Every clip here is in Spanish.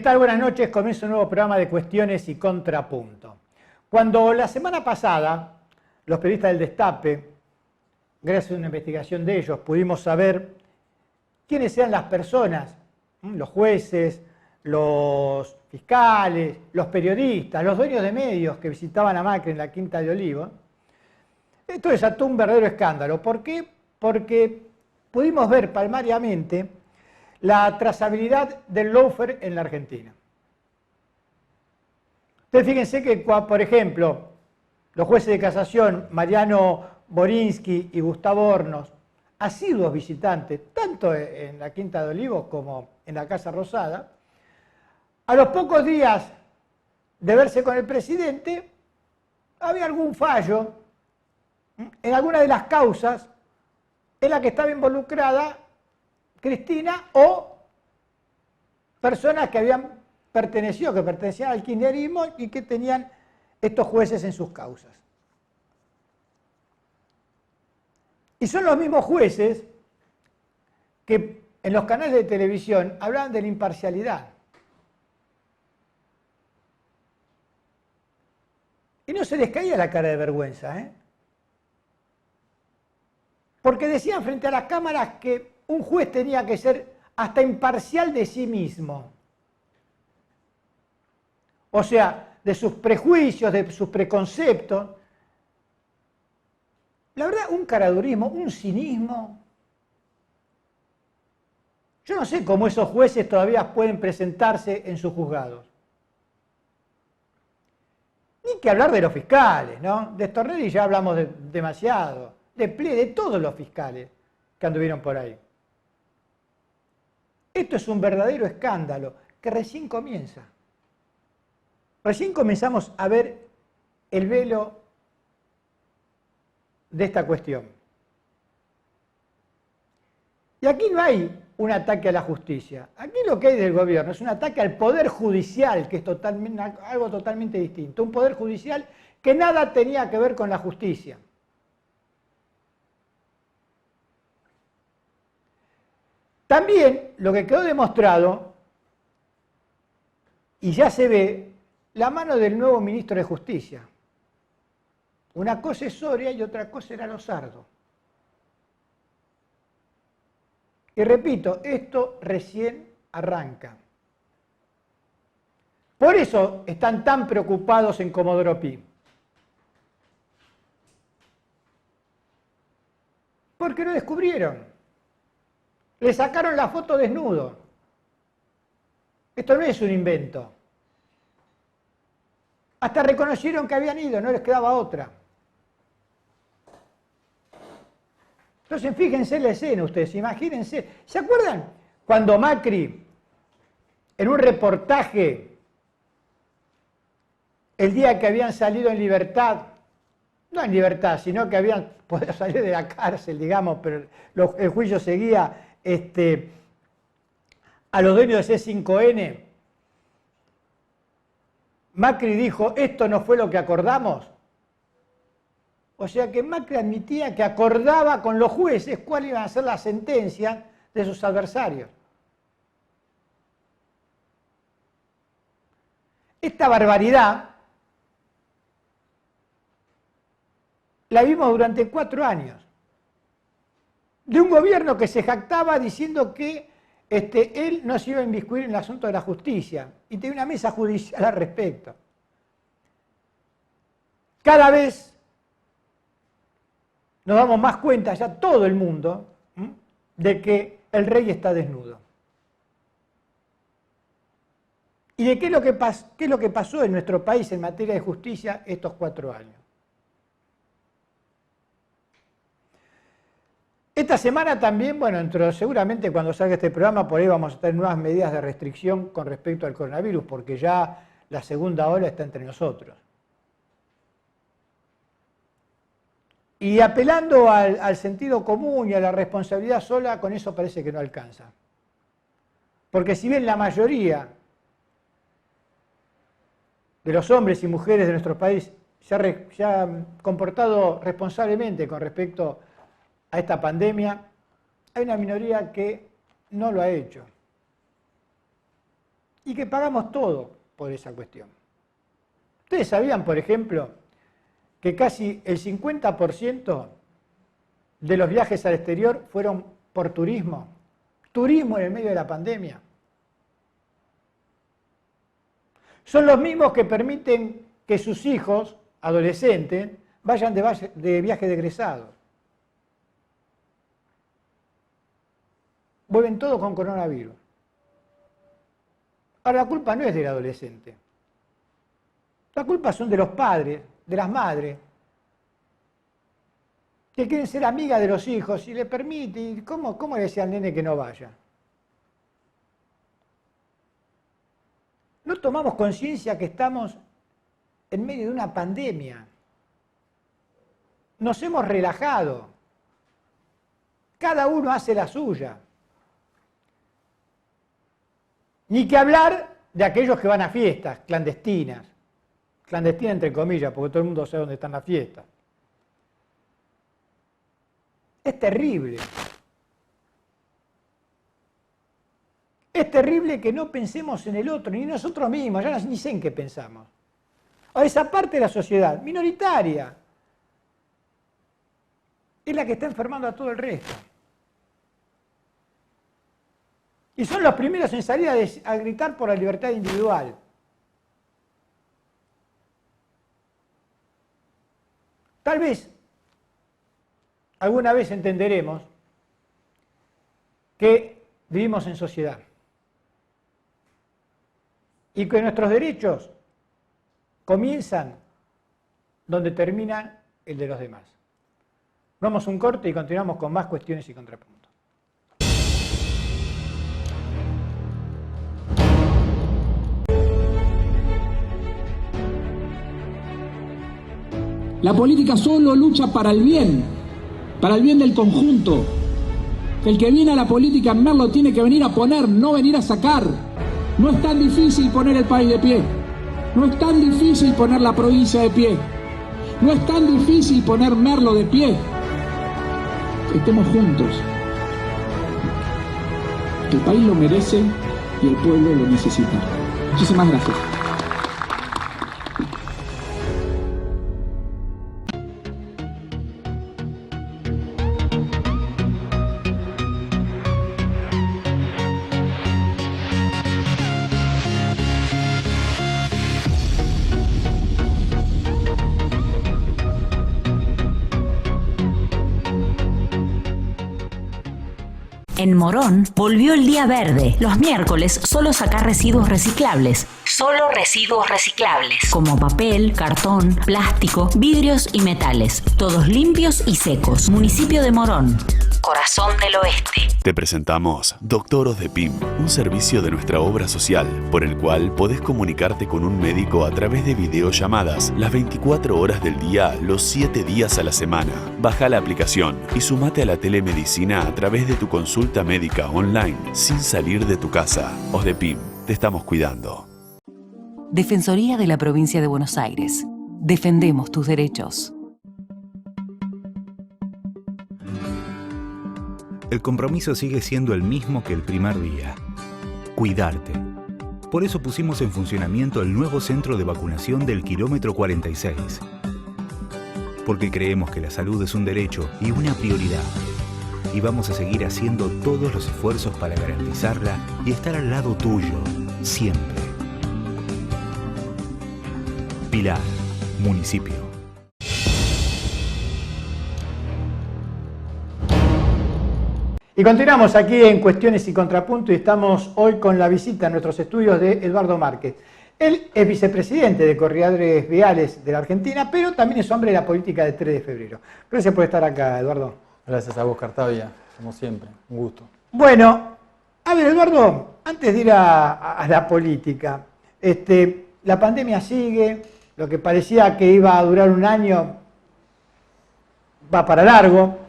tal? Buenas noches. Comienza un nuevo programa de Cuestiones y Contrapunto. Cuando la semana pasada los periodistas del Destape, gracias a una investigación de ellos, pudimos saber quiénes eran las personas, los jueces, los fiscales, los periodistas, los dueños de medios que visitaban a Macri en la Quinta de Olivos, esto desató un verdadero escándalo. ¿Por qué? Porque pudimos ver palmariamente la trazabilidad del lawfare en la Argentina. Ustedes fíjense que, por ejemplo, los jueces de casación, Mariano Borinsky y Gustavo Hornos, asiduos visitantes, tanto en la Quinta de Olivos como en la Casa Rosada, a los pocos días de verse con el presidente, había algún fallo en alguna de las causas en la que estaba involucrada Cristina o personas que pertenecían al kirchnerismo y que tenían estos jueces en sus causas. Y son los mismos jueces que en los canales de televisión hablaban de la imparcialidad. Y no se les caía la cara de vergüenza, porque decían frente a las cámaras que un juez tenía que ser hasta imparcial de sí mismo. O sea, de sus prejuicios, de sus preconceptos. La verdad, un caradurismo, un cinismo. Yo no sé cómo esos jueces todavía pueden presentarse en sus juzgados. Ni que hablar de los fiscales, ¿no? De Stornelli ya hablamos demasiado. De todos los fiscales que anduvieron por ahí. Esto es un verdadero escándalo que recién comienza. Recién comenzamos a ver el velo de esta cuestión. Y aquí no hay un ataque a la justicia. Aquí lo que hay del gobierno es un ataque al poder judicial, que es algo totalmente distinto. Un poder judicial que nada tenía que ver con la justicia. También lo que quedó demostrado, y ya se ve, la mano del nuevo ministro de Justicia. Una cosa es Soria y otra cosa era Losardo. Y repito, esto recién arranca. Por eso están tan preocupados en Comodoro Pi. Porque lo descubrieron. Le sacaron la foto desnudo. Esto no es un invento. Hasta reconocieron que habían ido, no les quedaba otra. Entonces fíjense en la escena ustedes, imagínense. ¿Se acuerdan cuando Macri, en un reportaje, el día que habían salido en libertad, no en libertad, sino que habían podido salir de la cárcel, digamos, pero el juicio seguía, a los dueños de C5N, Macri dijo, esto no fue lo que acordamos? O sea que Macri admitía que acordaba con los jueces cuál iban a ser las sentencias de sus adversarios. Esta barbaridad la vimos durante 4 años. De un gobierno que se jactaba diciendo que él no se iba a inmiscuir en el asunto de la justicia y tenía una mesa judicial al respecto. Cada vez nos damos más cuenta, ya todo el mundo, de que el rey está desnudo. ¿Y de qué es lo que pasó en nuestro país en materia de justicia estos 4 años? Esta semana también, seguramente cuando salga este programa, por ahí vamos a tener nuevas medidas de restricción con respecto al coronavirus, porque ya la segunda ola está entre nosotros. Y apelando al sentido común y a la responsabilidad sola, con eso parece que no alcanza. Porque si bien la mayoría de los hombres y mujeres de nuestro país se ha comportado responsablemente con respecto a esta pandemia, hay una minoría que no lo ha hecho. y que pagamos todo por esa cuestión. ¿Ustedes sabían, por ejemplo, que casi el 50% de los viajes al exterior fueron por turismo? Turismo en el medio de la pandemia. Son los mismos que permiten que sus hijos, adolescentes, vayan de viaje de egresados. Vuelven todos con coronavirus. Ahora, la culpa no es del adolescente. La culpa son de los padres, de las madres, que quieren ser amigas de los hijos y le permiten. ¿Cómo le decía al nene que no vaya? No tomamos conciencia que estamos en medio de una pandemia. Nos hemos relajado. Cada uno hace la suya. Ni que hablar de aquellos que van a fiestas clandestinas. Clandestinas entre comillas, porque todo el mundo sabe dónde están las fiestas. Es terrible. Es terrible que no pensemos en el otro, ni nosotros mismos, ya ni sé en qué pensamos. O esa parte de la sociedad, minoritaria, es la que está enfermando a todo el resto. Y son los primeros en salir a gritar por la libertad individual. Tal vez, alguna vez entenderemos que vivimos en sociedad y que nuestros derechos comienzan donde termina el de los demás. Vamos a un corte y continuamos con más cuestiones y contrapuntos. La política solo lucha para el bien del conjunto. El que viene a la política en Merlo tiene que venir a poner, no venir a sacar. No es tan difícil poner el país de pie. No es tan difícil poner la provincia de pie. No es tan difícil poner Merlo de pie. Estemos juntos. El país lo merece y el pueblo lo necesita. Muchísimas gracias. En Morón volvió el día verde. Los miércoles solo sacar residuos reciclables. Solo residuos reciclables. Como papel, cartón, plástico, vidrios y metales. Todos limpios y secos. Municipio de Morón. Corazón del Oeste. Te presentamos Doctoros de PIM, un servicio de nuestra obra social, por el cual podés comunicarte con un médico a través de videollamadas las 24 horas del día, los 7 días a la semana. Baja la aplicación y sumate a la telemedicina a través de tu consulta médica online, sin salir de tu casa. OSDEPIM, te estamos cuidando. Defensoría de la Provincia de Buenos Aires. Defendemos tus derechos. El compromiso sigue siendo el mismo que el primer día. Cuidarte. Por eso pusimos en funcionamiento el nuevo centro de vacunación del kilómetro 46. Porque creemos que la salud es un derecho y una prioridad. Y vamos a seguir haciendo todos los esfuerzos para garantizarla y estar al lado tuyo, siempre. Pilar, municipio. Y continuamos aquí en Cuestiones y Contrapunto y estamos hoy con la visita a nuestros estudios de Eduardo Márquez. Él es vicepresidente de Corredores Viales de la Argentina, pero también es hombre de la política de 3 de febrero. Gracias por estar acá, Eduardo. Gracias a vos, Cartavia, como siempre, un gusto. Bueno, a ver, Eduardo, antes de ir a la política, la pandemia sigue, lo que parecía que iba a durar un año va para largo.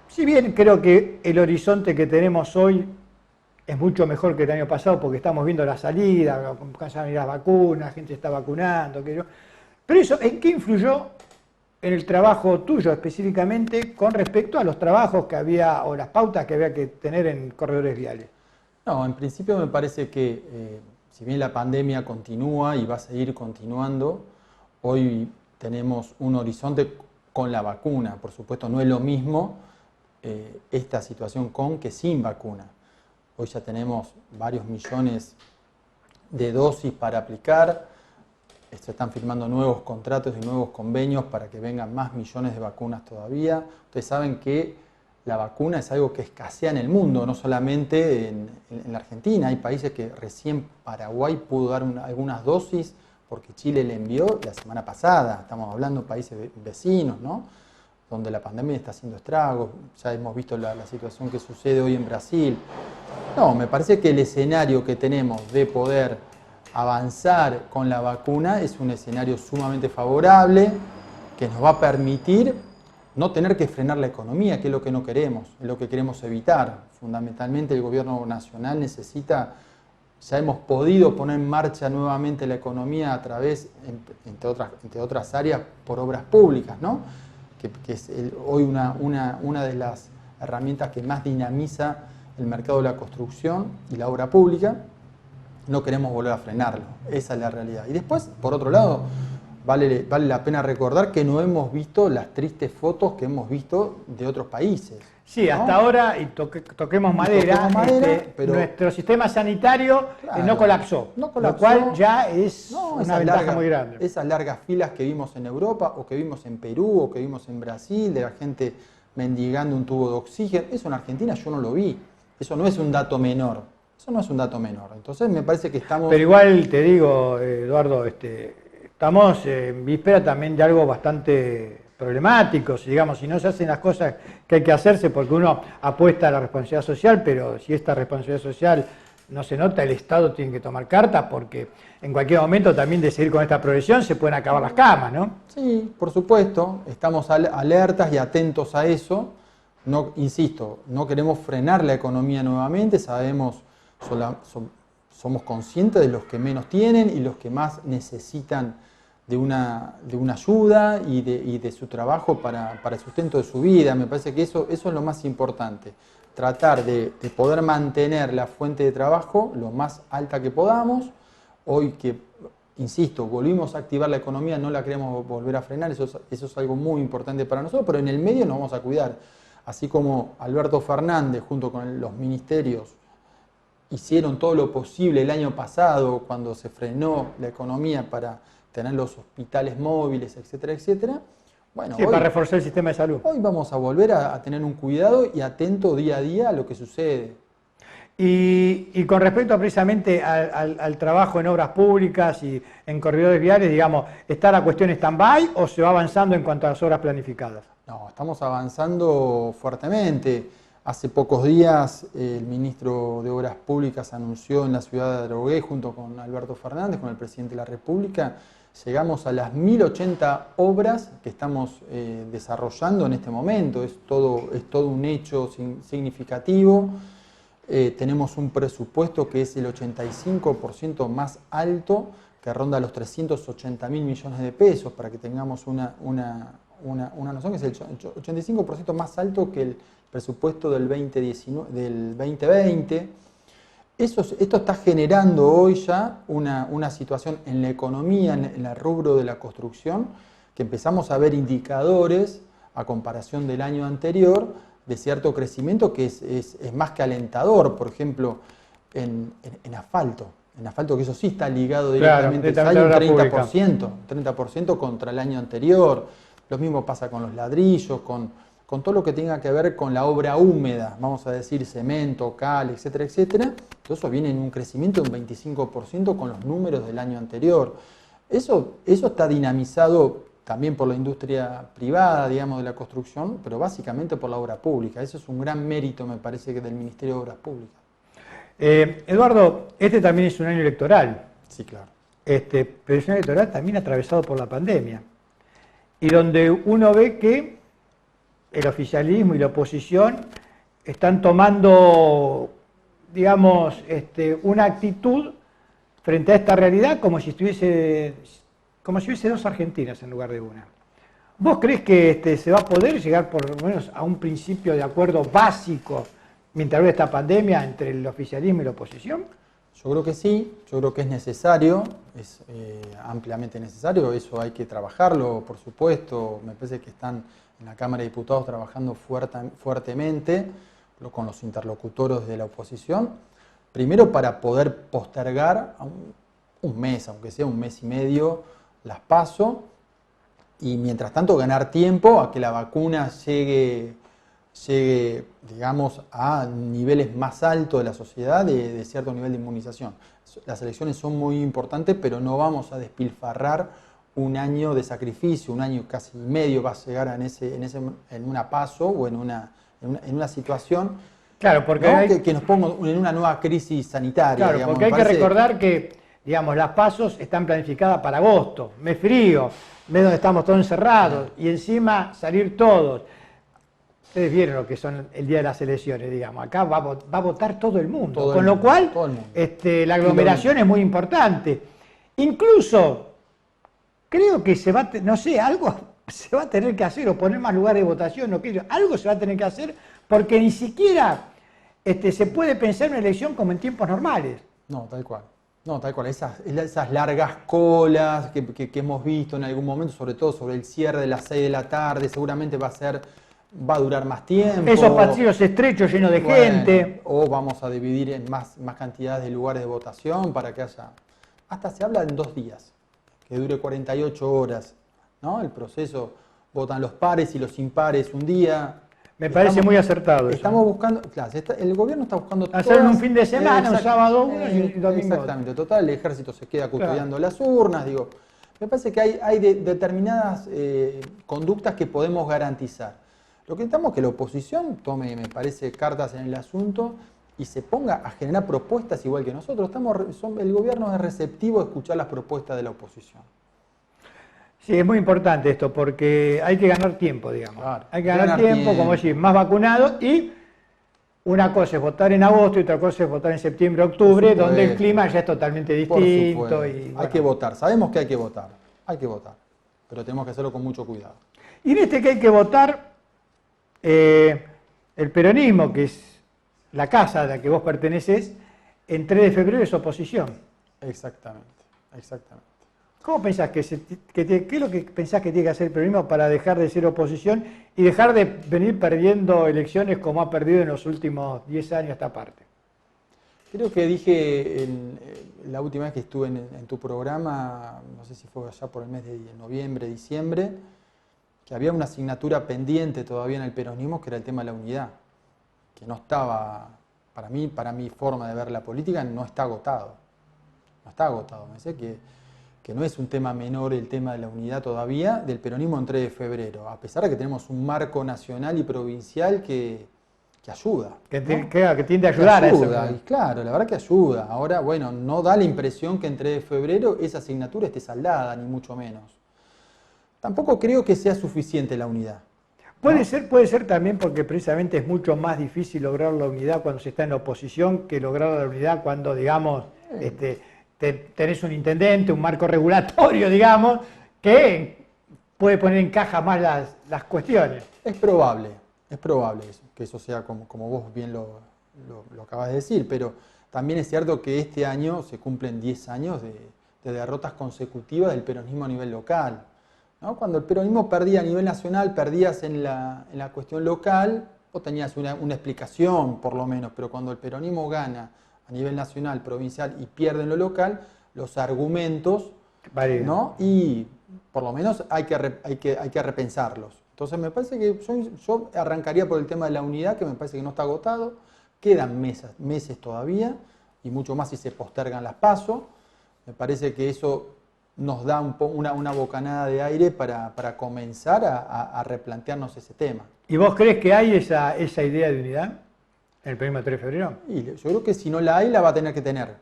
Si bien creo que el horizonte que tenemos hoy es mucho mejor que el año pasado porque estamos viendo la salida, comienzan a venir las vacunas, la gente está vacunando, pero eso, ¿en qué influyó en el trabajo tuyo específicamente con respecto a los trabajos que había o las pautas que había que tener en corredores viales? No, en principio me parece que si bien la pandemia continúa y va a seguir continuando, hoy tenemos un horizonte con la vacuna. Por supuesto, no es lo mismo esta situación con que sin vacuna. Hoy ya tenemos varios millones de dosis para aplicar, se están firmando nuevos contratos y nuevos convenios para que vengan más millones de vacunas todavía. Ustedes saben que la vacuna es algo que escasea en el mundo, no solamente en la Argentina. Hay países que recién Paraguay pudo dar algunas dosis porque Chile le envió la semana pasada. Estamos hablando de países vecinos, ¿no? Donde la pandemia está haciendo estragos. Ya hemos visto la situación que sucede hoy en Brasil. No, me parece que el escenario que tenemos de poder avanzar con la vacuna es un escenario sumamente favorable que nos va a permitir no tener que frenar la economía, que es lo que no queremos, es lo que queremos evitar. Fundamentalmente el gobierno nacional necesita, ya hemos podido poner en marcha nuevamente la economía a través, entre otras áreas, por obras públicas, ¿no? que es hoy una de las herramientas que más dinamiza el mercado de la construcción y la obra pública. No queremos volver a frenarlo, esa es la realidad. Y después, por otro lado, vale la pena recordar que no hemos visto las tristes fotos que hemos visto de otros países. Sí, ¿no? Hasta ahora, y toquemos madera, pero nuestro sistema sanitario no colapsó, lo cual ya es una ventaja muy grande. Esas largas filas que vimos en Europa, o que vimos en Perú, o que vimos en Brasil, de la gente mendigando un tubo de oxígeno, eso en Argentina yo no lo vi. Eso no es un dato menor. Eso no es un dato menor. Entonces me parece que estamos... Pero igual te digo, Eduardo, estamos en víspera también de algo bastante problemático. Digamos, si no se hacen las cosas que hay que hacerse, porque uno apuesta a la responsabilidad social, pero si esta responsabilidad social no se nota, el Estado tiene que tomar cartas, porque en cualquier momento también de seguir con esta progresión se pueden acabar las camas, ¿no? Sí, por supuesto. Estamos alertas y atentos a eso. No, insisto, no queremos frenar la economía nuevamente, somos conscientes de los que menos tienen y los que más necesitan de una ayuda y de su trabajo para el sustento de su vida. Me parece que eso es lo más importante, tratar de poder mantener la fuente de trabajo lo más alta que podamos. Hoy que, insisto, volvimos a activar la economía, no la queremos volver a frenar, eso es algo muy importante para nosotros, pero en el medio nos vamos a cuidar. Así como Alberto Fernández, junto con los ministerios, hicieron todo lo posible el año pasado, cuando se frenó la economía para tener los hospitales móviles, etcétera, etcétera. Bueno, sí, para reforzar el sistema de salud. Hoy vamos a volver a tener un cuidado y atento día a día a lo que sucede. Y con respecto precisamente al trabajo en obras públicas y en corredores viales, digamos, ¿está la cuestión stand-by o se va avanzando en cuanto a las obras planificadas? No, estamos avanzando fuertemente. Hace pocos días el ministro de Obras Públicas anunció en la ciudad de Adrogué, junto con Alberto Fernández, con el presidente de la República, llegamos a las 1080 obras que estamos desarrollando en este momento. Es todo un hecho significativo. Tenemos un presupuesto que es el 85% más alto, que ronda los 380.000 millones de pesos, para que tengamos una noción, que es el 85% más alto que el presupuesto del 2020. Esto está generando hoy ya una situación en la economía, en el rubro de la construcción, que empezamos a ver indicadores, a comparación del año anterior, de cierto crecimiento que es más que alentador. Por ejemplo, en asfalto. En asfalto, que eso sí está ligado directamente, hay un 30% contra el año anterior. Lo mismo pasa con los ladrillos, con todo lo que tenga que ver con la obra húmeda, vamos a decir cemento, cal, etcétera, etcétera. Todo eso viene en un crecimiento de un 25% con los números del año anterior. Eso está dinamizado también por la industria privada, digamos, de la construcción, pero básicamente por la obra pública. Eso es un gran mérito, me parece, que del Ministerio de Obras Públicas. Eduardo, este también es un año electoral. Sí, claro. Pero es un año electoral también atravesado por la pandemia. Y donde uno ve que el oficialismo y la oposición están tomando, digamos, una actitud frente a esta realidad como si hubiese dos Argentinas en lugar de una. ¿Vos crees que se va a poder llegar por lo menos a un principio de acuerdo básico mientras dure esta pandemia entre el oficialismo y la oposición? Yo creo que sí, yo creo que es necesario, es ampliamente necesario, eso hay que trabajarlo, por supuesto. Me parece que están en la Cámara de Diputados trabajando fuertemente con los interlocutores de la oposición, primero para poder postergar un mes, aunque sea un mes y medio, las PASO, y mientras tanto ganar tiempo a que la vacuna llegue, digamos, a niveles más altos de la sociedad, de cierto nivel de inmunización. Las elecciones son muy importantes, pero no vamos a despilfarrar un año de sacrificio, un año casi medio va a llegar en una PASO o en una situación, claro, porque ¿no? que nos ponga en una nueva crisis sanitaria. Claro, digamos. porque hay que recordar que, digamos, las PASOs están planificadas para agosto, mes frío, mes donde estamos todos encerrados, y encima salir todos. Ustedes vieron lo que son el día de las elecciones, digamos. Acá va a votar todo el mundo. Con lo cual, la aglomeración es muy importante. Incluso, creo que no sé, algo se va a tener que hacer, o poner más lugares de votación, algo se va a tener que hacer, porque ni siquiera se puede pensar en una elección como en tiempos normales. No, tal cual. No, tal cual. Esas largas colas que hemos visto en algún momento, sobre todo sobre el cierre de las 6 de la tarde, seguramente va a durar más tiempo. Esos pasillos estrechos llenos de gente. O vamos a dividir en más cantidades de lugares de votación para que haya... Hasta se habla en 2 días, que dure 48 horas, ¿no? El proceso, votan los pares y los impares un día. Me parece muy acertado eso. Estamos buscando, claro, el gobierno está buscando hacer un fin de semana, un sábado uno y un domingo. Exactamente, total, el ejército se queda custodiando las urnas, digo. Me parece que hay determinadas conductas que podemos garantizar. Lo que necesitamos es que la oposición tome, me parece, cartas en el asunto y se ponga a generar propuestas igual que nosotros. El gobierno es receptivo a escuchar las propuestas de la oposición. Sí, es muy importante esto, porque hay que ganar tiempo, digamos. Claro, hay que ganar tiempo, como decir, más vacunados, y una cosa es votar en agosto y otra cosa es votar en septiembre, octubre, donde el clima ya es totalmente distinto. Y, hay que votar, sabemos que hay que votar, pero tenemos que hacerlo con mucho cuidado. Y en este que hay que votar, el peronismo, que es la casa a la que vos perteneces, en 3 de febrero es oposición. Exactamente. ¿Cómo pensás qué es lo que pensás que tiene que hacer el peronismo para dejar de ser oposición y dejar de venir perdiendo elecciones como ha perdido en los últimos 10 años esta parte? Creo que dije la última vez que estuve en tu programa, no sé si fue allá por el mes de noviembre, diciembre, que había una asignatura pendiente todavía en el peronismo, que era el tema de la unidad, que no estaba, para mi forma de ver la política, no está agotado. Me parece que no es un tema menor el tema de la unidad todavía del peronismo en 3 de febrero, a pesar de que tenemos un marco nacional y provincial que ayuda. Que tiende a ayudar a eso. Y claro, la verdad que ayuda. Ahora, bueno, no da la impresión que en 3 de febrero esa asignatura esté saldada, ni mucho menos. Tampoco creo que sea suficiente la unidad. Puede ser también porque precisamente es mucho más difícil lograr la unidad cuando se está en la oposición que lograr la unidad cuando, digamos, tenés un intendente, un marco regulatorio, digamos, que puede poner en caja más las cuestiones. Es probable eso, que eso sea como vos bien lo acabas de decir, pero también es cierto que este año se cumplen 10 años de derrotas consecutivas del peronismo a nivel local, ¿no? Cuando el peronismo perdía a nivel nacional, perdías en la cuestión local, vos tenías una explicación por lo menos, pero cuando el peronismo gana a nivel nacional, provincial y pierde en lo local, los argumentos, ¿no? Y por lo menos hay que repensarlos. Entonces me parece que yo arrancaría por el tema de la unidad, que me parece que no está agotado, quedan meses todavía, y mucho más si se postergan las PASO. Me parece que eso nos da una bocanada de aire para comenzar a replantearnos ese tema. ¿Y vos crees que hay esa idea de unidad en el peronismo 3 de febrero? Y yo creo que si no la hay, la va a tener que tener,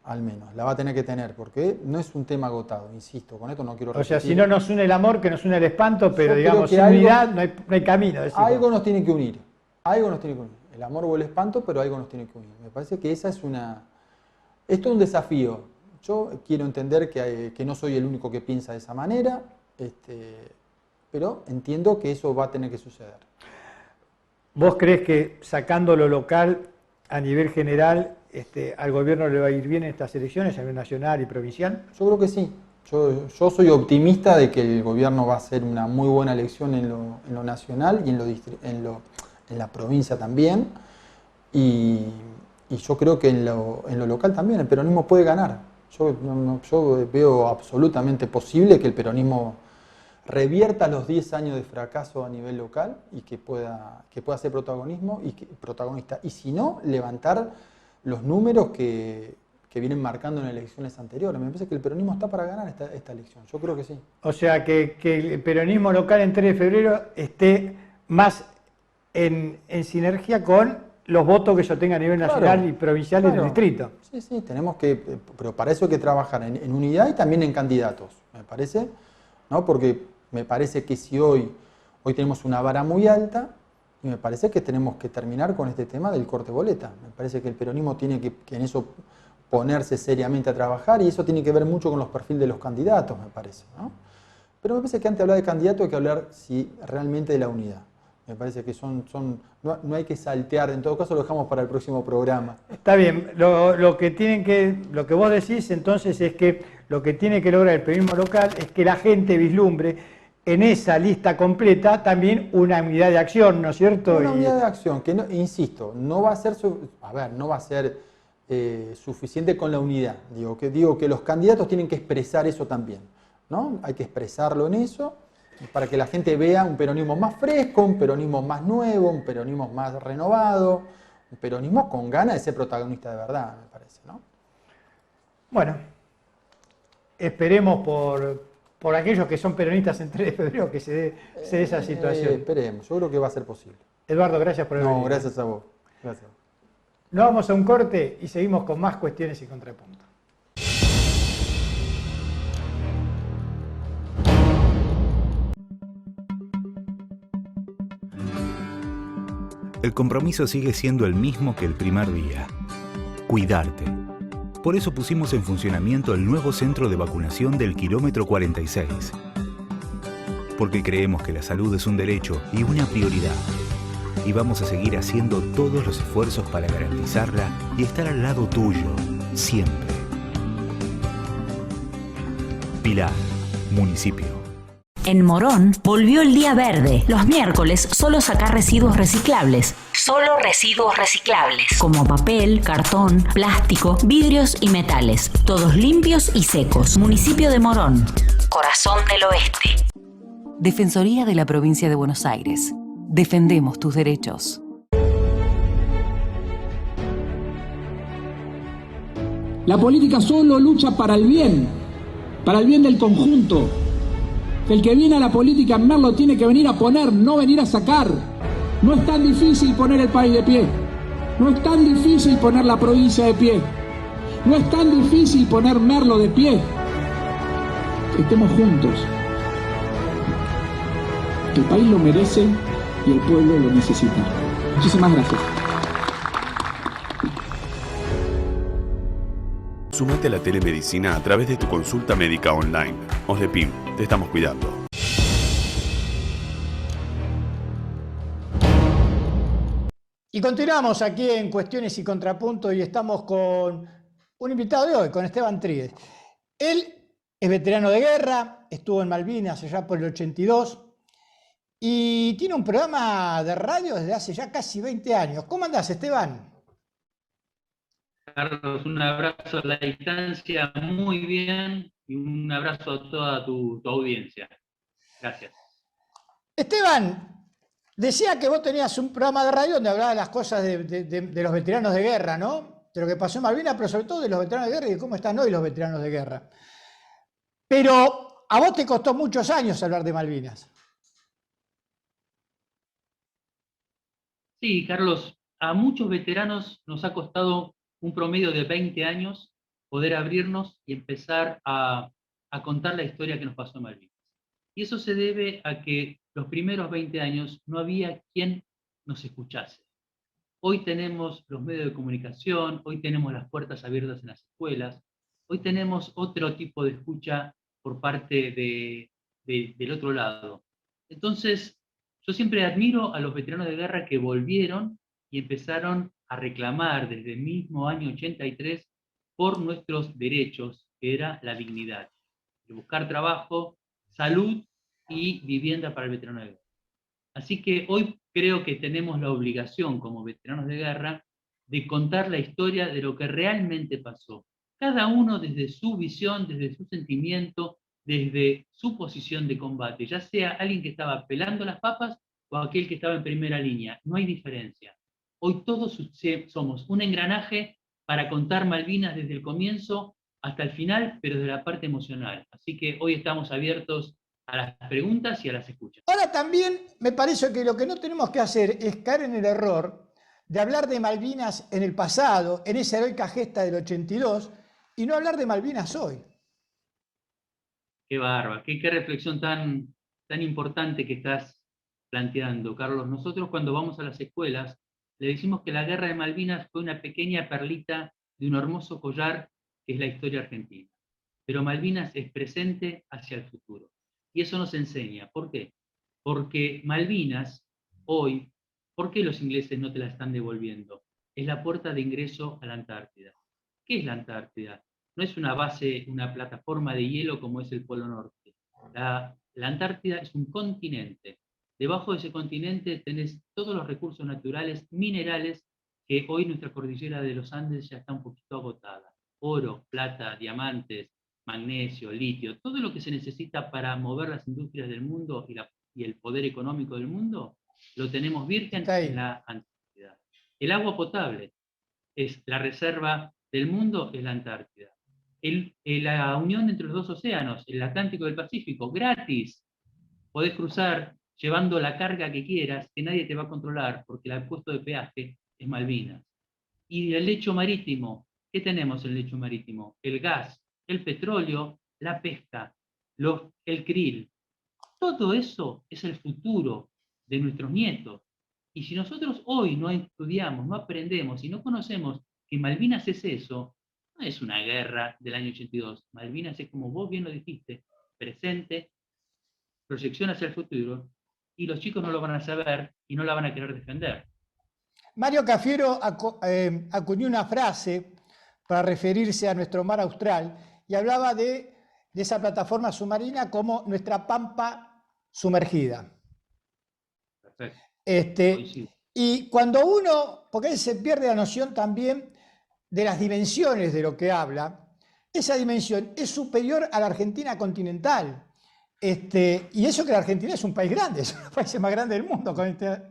al menos, la va a tener que tener, porque no es un tema agotado, insisto, con esto no quiero repetir. O sea, si no nos une el amor, que nos une el espanto, pero digamos, sin unidad no hay camino. Algo nos tiene que unir, el amor o el espanto, pero algo nos tiene que unir. Me parece que esto es un desafío. Yo quiero entender que no soy el único que piensa de esa manera, pero entiendo que eso va a tener que suceder. ¿Vos crees que sacando lo local a nivel general al gobierno le va a ir bien en estas elecciones a nivel nacional y provincial? Yo creo que sí. Yo soy optimista de que el gobierno va a hacer una muy buena elección en lo nacional y en la provincia también. Y yo creo que en lo local también el peronismo puede ganar. Yo veo absolutamente posible que el peronismo revierta los 10 años de fracaso a nivel local y que pueda ser protagonista. Y si no, levantar los números que vienen marcando en elecciones anteriores. Me parece que el peronismo está para ganar esta elección. Yo creo que sí. O sea, que el peronismo local en 3 de febrero esté más en sinergia con los votos que se obtengan a nivel nacional y provincial en el distrito. Sí, pero para eso hay que trabajar en unidad y también en candidatos, me parece, ¿no? Porque me parece que si hoy tenemos una vara muy alta, y me parece que tenemos que terminar con este tema del corte boleta. Me parece que el peronismo tiene que en eso ponerse seriamente a trabajar, y eso tiene que ver mucho con los perfiles de los candidatos, me parece, ¿no? Pero me parece que antes de hablar de candidato hay que hablar realmente de la unidad. Me parece que no hay que saltear, en todo caso lo dejamos para el próximo programa. Está bien, lo que vos decís entonces es que lo que tiene que lograr el peronismo local es que la gente vislumbre en esa lista completa también una unidad de acción, ¿no es cierto? Una unidad de acción, que insisto, no va a ser suficiente con la unidad. Digo que los candidatos tienen que expresar eso también, ¿no? Hay que expresarlo en eso, para que la gente vea un peronismo más fresco, un peronismo más nuevo, un peronismo más renovado, un peronismo con ganas de ser protagonista de verdad, me parece, ¿no? Bueno, esperemos por aquellos que son peronistas en 3 de febrero que se dé esa situación. Esperemos, yo creo que va a ser posible. Eduardo, gracias por haber venido. No, gracias a vos. Gracias. Nos vamos a un corte y seguimos con más cuestiones y contrapuntos. El compromiso sigue siendo el mismo que el primer día: cuidarte. Por eso pusimos en funcionamiento el nuevo centro de vacunación del kilómetro 46. Porque creemos que la salud es un derecho y una prioridad. Y vamos a seguir haciendo todos los esfuerzos para garantizarla y estar al lado tuyo, siempre. Pilar, municipio. En Morón volvió el día verde. Los miércoles solo sacar residuos reciclables. Solo residuos reciclables. Como papel, cartón, plástico, vidrios y metales. Todos limpios y secos. Municipio de Morón. Corazón del Oeste. Defensoría de la Provincia de Buenos Aires. Defendemos tus derechos. La política solo lucha para el bien del conjunto. El que viene a la política en Merlo tiene que venir a poner, no venir a sacar. No es tan difícil poner el país de pie. No es tan difícil poner la provincia de pie. No es tan difícil poner Merlo de pie. Estemos juntos. El país lo merece y el pueblo lo necesita. Muchísimas gracias. Sumate a la telemedicina a través de tu consulta médica online. OSDEPIM, te estamos cuidando. Y continuamos aquí en Cuestiones y Contrapuntos y estamos con un invitado de hoy, con Esteban Tríguez. Él es veterano de guerra, estuvo en Malvinas allá por el 82 y tiene un programa de radio desde hace ya casi 20 años. ¿Cómo andás, Esteban? Carlos, un abrazo a la distancia, muy bien, y un abrazo a toda tu audiencia. Gracias. Esteban, decía que vos tenías un programa de radio donde hablaba de las cosas de los veteranos de guerra, ¿no? De lo que pasó en Malvinas, pero sobre todo de los veteranos de guerra y de cómo están hoy los veteranos de guerra. Pero a vos te costó muchos años hablar de Malvinas. Sí, Carlos, a muchos veteranos nos ha costado un promedio de 20 años poder abrirnos y empezar a contar la historia que nos pasó en Malvinas. Y eso se debe a que los primeros 20 años no había quien nos escuchase. Hoy tenemos los medios de comunicación, hoy tenemos las puertas abiertas en las escuelas, hoy tenemos otro tipo de escucha por parte del otro lado. Entonces, yo siempre admiro a los veteranos de guerra que volvieron y empezaron a reclamar desde el mismo año 83 por nuestros derechos, que era la dignidad, de buscar trabajo, salud y vivienda para el veterano de guerra. Así que hoy creo que tenemos la obligación como veteranos de guerra de contar la historia de lo que realmente pasó. Cada uno desde su visión, desde su sentimiento, desde su posición de combate, ya sea alguien que estaba pelando las papas o aquel que estaba en primera línea. No hay diferencia. Hoy todos somos un engranaje para contar Malvinas desde el comienzo hasta el final, pero de la parte emocional. Así que hoy estamos abiertos a las preguntas y a las escuchas. Ahora también me parece que lo que no tenemos que hacer es caer en el error de hablar de Malvinas en el pasado, en esa heroica gesta del 82, y no hablar de Malvinas hoy. Qué bárbaro, qué reflexión tan importante que estás planteando, Carlos. Nosotros cuando vamos a las escuelas le decimos que la guerra de Malvinas fue una pequeña perlita de un hermoso collar que es la historia argentina. Pero Malvinas es presente hacia el futuro. Y eso nos enseña. ¿Por qué? Porque Malvinas, hoy, ¿por qué los ingleses no te la están devolviendo? Es la puerta de ingreso a la Antártida. ¿Qué es la Antártida? No es una base, una plataforma de hielo como es el Polo Norte. La Antártida es un continente. Debajo de ese continente tenés todos los recursos naturales, minerales, que hoy nuestra cordillera de los Andes ya está un poquito agotada. Oro, plata, diamantes, magnesio, litio, todo lo que se necesita para mover las industrias del mundo y el poder económico del mundo, lo tenemos virgen en la Antártida. El agua potable es la reserva del mundo, es la Antártida. La unión entre los dos océanos, el Atlántico y el Pacífico, gratis. Podés cruzar llevando la carga que quieras, que nadie te va a controlar, porque el puesto de peaje es Malvinas. Y el lecho marítimo, ¿qué tenemos en el lecho marítimo? El gas, el petróleo, la pesca, el krill. Todo eso es el futuro de nuestros nietos. Y si nosotros hoy no estudiamos, no aprendemos y no conocemos que Malvinas es eso, no es una guerra del año 82. Malvinas es, como vos bien lo dijiste, presente, proyección hacia el futuro, y los chicos no lo van a saber y no la van a querer defender. Mario Cafiero acuñó una frase para referirse a nuestro mar austral y hablaba de esa plataforma submarina como nuestra pampa sumergida. Perfecto. Y cuando uno, porque él se pierde la noción también de las dimensiones de lo que habla, esa dimensión es superior a la Argentina continental. Y eso que la Argentina es un país grande, es uno de los países más grandes del mundo.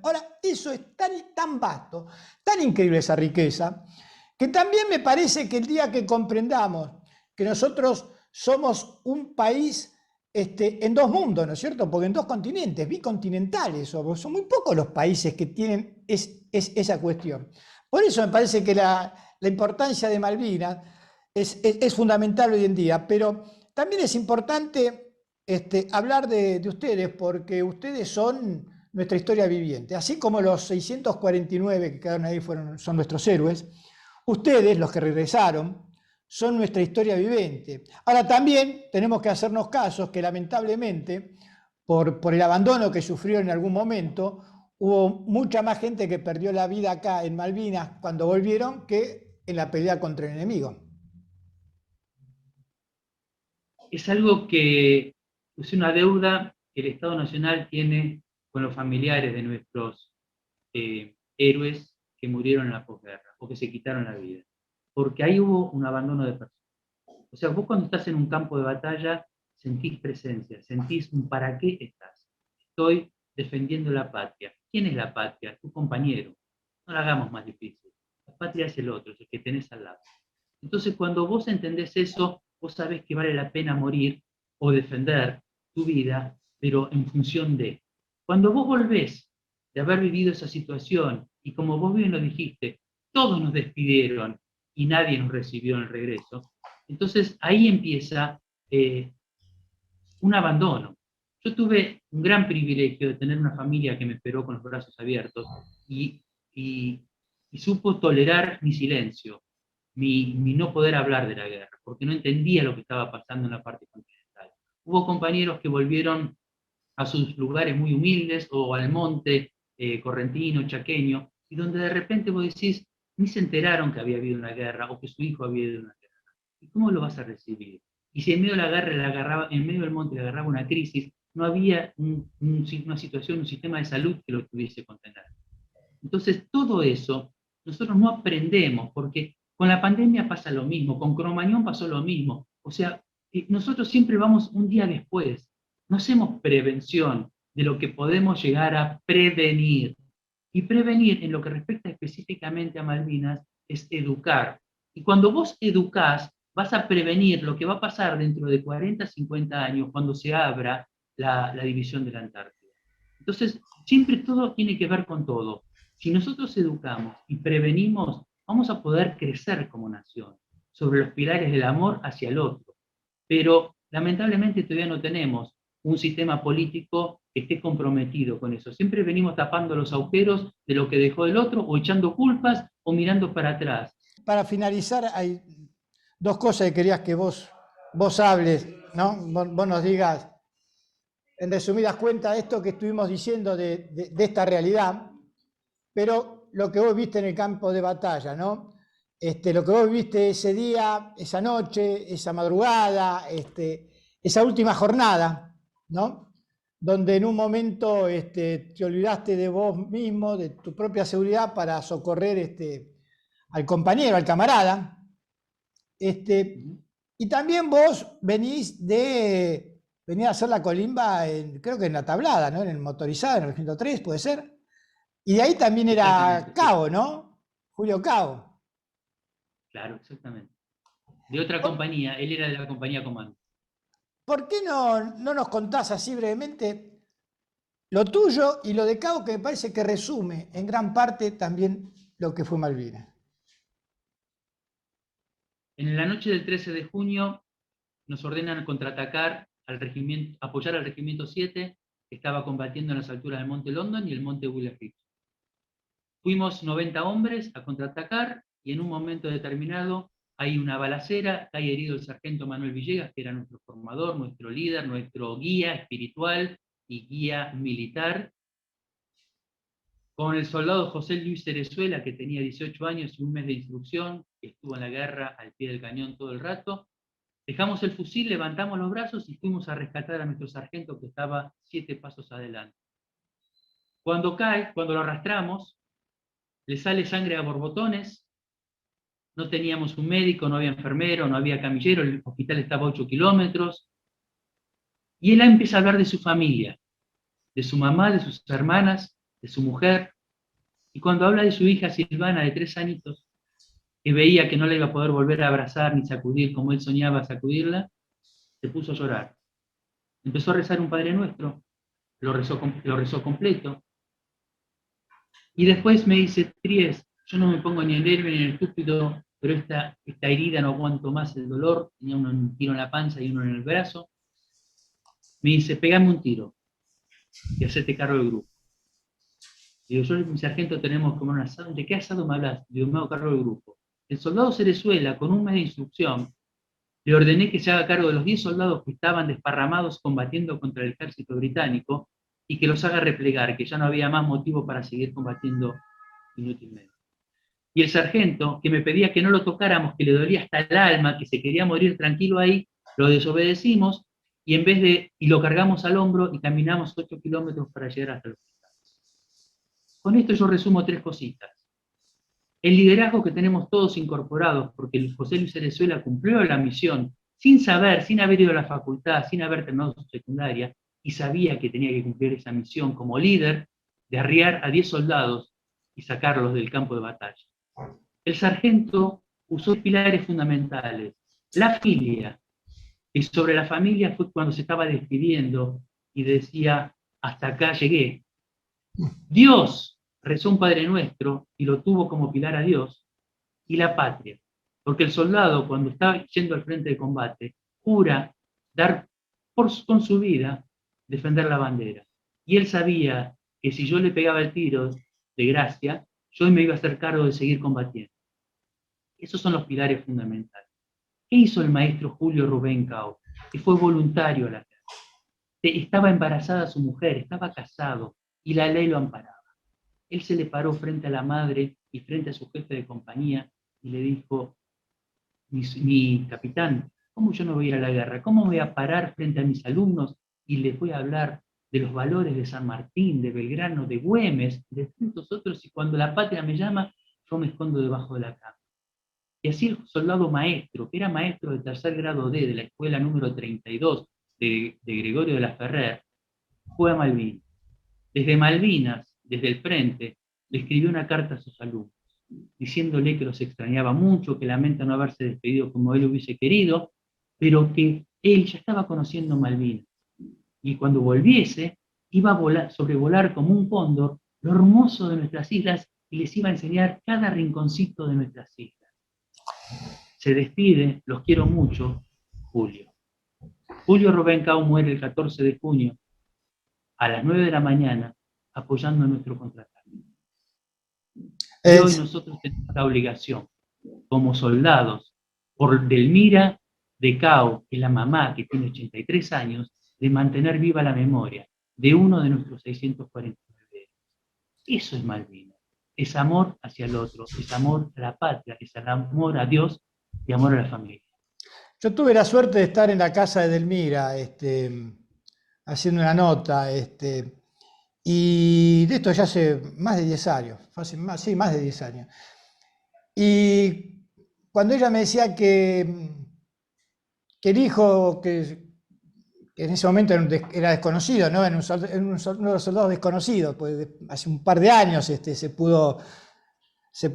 Ahora, eso es tan vasto, tan increíble esa riqueza, que también me parece que el día que comprendamos que nosotros somos un país en dos mundos, ¿no es cierto? Porque en dos continentes, bicontinentales, son muy pocos los países que tienen esa cuestión. Por eso me parece que la importancia de Malvinas es fundamental hoy en día, pero también es importante hablar de ustedes, porque ustedes son nuestra historia viviente. Así como los 649 que quedaron ahí son nuestros héroes, ustedes, los que regresaron, son nuestra historia viviente. Ahora también tenemos que hacernos casos que lamentablemente, por el abandono que sufrieron en algún momento, hubo mucha más gente que perdió la vida acá en Malvinas cuando volvieron que en la pelea contra el enemigo. Es algo que es una deuda que el Estado Nacional tiene con los familiares de nuestros héroes que murieron en la posguerra o que se quitaron la vida. Porque ahí hubo un abandono de personas. O sea, vos cuando estás en un campo de batalla sentís presencia, sentís un para qué estás. Estoy defendiendo la patria. ¿Quién es la patria? Tu compañero. No la hagamos más difícil. La patria es el otro, es el que tenés al lado. Entonces, cuando vos entendés eso, vos sabés que vale la pena morir o defender tu vida, pero en función de. Cuando vos volvés de haber vivido esa situación, y como vos bien lo dijiste, todos nos despidieron y nadie nos recibió en el regreso, entonces ahí empieza un abandono. Yo tuve un gran privilegio de tener una familia que me esperó con los brazos abiertos y supo tolerar mi silencio, mi no poder hablar de la guerra, porque no entendía lo que estaba pasando en la parte continental. Hubo compañeros que volvieron a sus lugares muy humildes o al monte correntino, chaqueño, y donde de repente vos decís, ni se enteraron que había habido una guerra o que su hijo había ido a una guerra. ¿Y cómo lo vas a recibir? Y si en medio de la guerra le agarraba, en medio del monte le agarraba una crisis, no había una situación, un sistema de salud que lo pudiese contener. Entonces, todo eso nosotros no aprendemos, porque con la pandemia pasa lo mismo, con Cromañón pasó lo mismo. O sea, nosotros siempre vamos un día después, no hacemos prevención de lo que podemos llegar a prevenir. Y prevenir, en lo que respecta específicamente a Malvinas, es educar. Y cuando vos educás, vas a prevenir lo que va a pasar dentro de 40, 50 años, cuando se abra la división de la Antártida. Entonces, siempre todo tiene que ver con todo. Si nosotros educamos y prevenimos, vamos a poder crecer como nación sobre los pilares del amor hacia el otro. Pero lamentablemente todavía no tenemos un sistema político que esté comprometido con eso. Siempre venimos tapando los agujeros de lo que dejó el otro, o echando culpas, o mirando para atrás. Para finalizar, hay dos cosas que querías que vos hables, ¿no? Vos nos digas, en resumidas cuentas, esto que estuvimos diciendo de esta realidad, pero lo que vos viste en el campo de batalla, ¿no? Lo que vos viste ese día, esa noche, esa madrugada, esa última jornada, ¿no? Donde en un momento te olvidaste de vos mismo, de tu propia seguridad, para socorrer al compañero, al camarada. Y también vos venís a hacer la colimba, creo que en la Tablada, ¿no? En el motorizado, en el Regimiento 3, ¿puede ser? Y de ahí también era Cabo, ¿no? Julio Cabo. Claro, exactamente. De otra compañía, él era de la compañía Comando. ¿Por qué no nos contás así brevemente lo tuyo y lo de Cabo, que me parece que resume en gran parte también lo que fue Malvinas? En la noche del 13 de junio nos ordenan contraatacar al regimiento, apoyar al Regimiento 7, que estaba combatiendo en las alturas del Monte London y el Monte Willerfield. Fuimos 90 hombres a contraatacar, y en un momento determinado hay una balacera, cae herido el sargento Manuel Villegas, que era nuestro formador, nuestro líder, nuestro guía espiritual y guía militar, con el soldado José Luis Cerezuela, que tenía 18 años y un mes de instrucción, que estuvo en la guerra al pie del cañón todo el rato. Dejamos el fusil, levantamos los brazos y fuimos a rescatar a nuestro sargento, que estaba 7 pasos adelante. Cuando cae, cuando lo arrastramos, le sale sangre a borbotones. No teníamos un médico, no había enfermero, no había camillero, el hospital estaba a 8 kilómetros. Y él empieza a hablar de su familia, de su mamá, de sus hermanas, de su mujer. Y cuando habla de su hija Silvana, de 3 añitos, que veía que no la iba a poder volver a abrazar ni sacudir como él soñaba sacudirla, se puso a llorar. Empezó a rezar un Padre Nuestro, lo rezó completo. Y después me dice: Tries, yo no me pongo ni el héroe ni el estúpido, pero esta herida no aguanto más el dolor. Tenía un tiro en la panza y uno en el brazo. Me dice: pegame un tiro y hacete cargo del grupo. Digo, yo y mi sargento tenemos como un asado. ¿De qué asado me hablas? Digo, me hago cargo del grupo. El soldado Cerezuela, con un mes de instrucción, le ordené que se haga cargo de los 10 soldados que estaban desparramados combatiendo contra el ejército británico, y que los haga replegar, que ya no había más motivo para seguir combatiendo inútilmente. Y el sargento, que me pedía que no lo tocáramos, que le dolía hasta el alma, que se quería morir tranquilo ahí, lo desobedecimos, y lo cargamos al hombro y caminamos 8 kilómetros para llegar hasta el hospital. Con esto yo resumo 3 cositas. El liderazgo que tenemos todos incorporados, porque el José Luis Cerezuela cumplió la misión sin saber, sin haber ido a la facultad, sin haber terminado su secundaria, y sabía que tenía que cumplir esa misión como líder, de arriar a 10 soldados y sacarlos del campo de batalla. El sargento usó pilares fundamentales. La familia, y sobre la familia fue cuando se estaba despidiendo y decía: hasta acá llegué. Dios, rezó un Padre Nuestro y lo tuvo como pilar a Dios. Y la patria, porque el soldado, cuando está yendo al frente de combate, jura dar con su vida defender la bandera. Y él sabía que si yo le pegaba el tiro de gracia, yo me iba a hacer cargo de seguir combatiendo. Esos son los pilares fundamentales. ¿Qué hizo el maestro Julio Rubén Cao? Que fue voluntario a la guerra. Estaba embarazada su mujer, estaba casado, y la ley lo amparaba. él se le paró frente a la madre y frente a su jefe de compañía y le dijo: mi capitán, ¿cómo yo no voy a ir a la guerra? ¿Cómo voy a parar frente a mis alumnos y les voy a hablar de los valores de San Martín, de Belgrano, de Güemes, de tantos otros, y cuando la patria me llama, yo me escondo debajo de la cama? Y así el soldado maestro, que era maestro de tercer grado D de la escuela número 32 de Gregorio de la Ferrer, fue a Malvinas. Desde Malvinas, desde el frente, le escribió una carta a sus alumnos, diciéndole que los extrañaba mucho, que lamenta no haberse despedido como él hubiese querido, pero que él ya estaba conociendo Malvinas. Y cuando volviese, iba a sobrevolar como un cóndor lo hermoso de nuestras islas y les iba a enseñar cada rinconcito de nuestras islas. Se despide, los quiero mucho, Julio. Julio Robencao muere el 14 de junio a las 9 de la mañana apoyando nuestro contraataque. Y hoy nosotros tenemos la obligación, como soldados, por Delmira de Cao, que es la mamá que tiene 83 años, de mantener viva la memoria de uno de nuestros 649 héroes. Eso es Malvinas. Es amor hacia el otro, es amor a la patria, es amor a Dios y amor a la familia. Yo tuve la suerte de estar en la casa de Delmira, haciendo una nota, y de esto ya hace más de 10 años, más de 10 años. Y cuando ella me decía que el hijo, que en ese momento era desconocido, ¿no? Uno de los soldados desconocidos, pues hace un par de años se pudo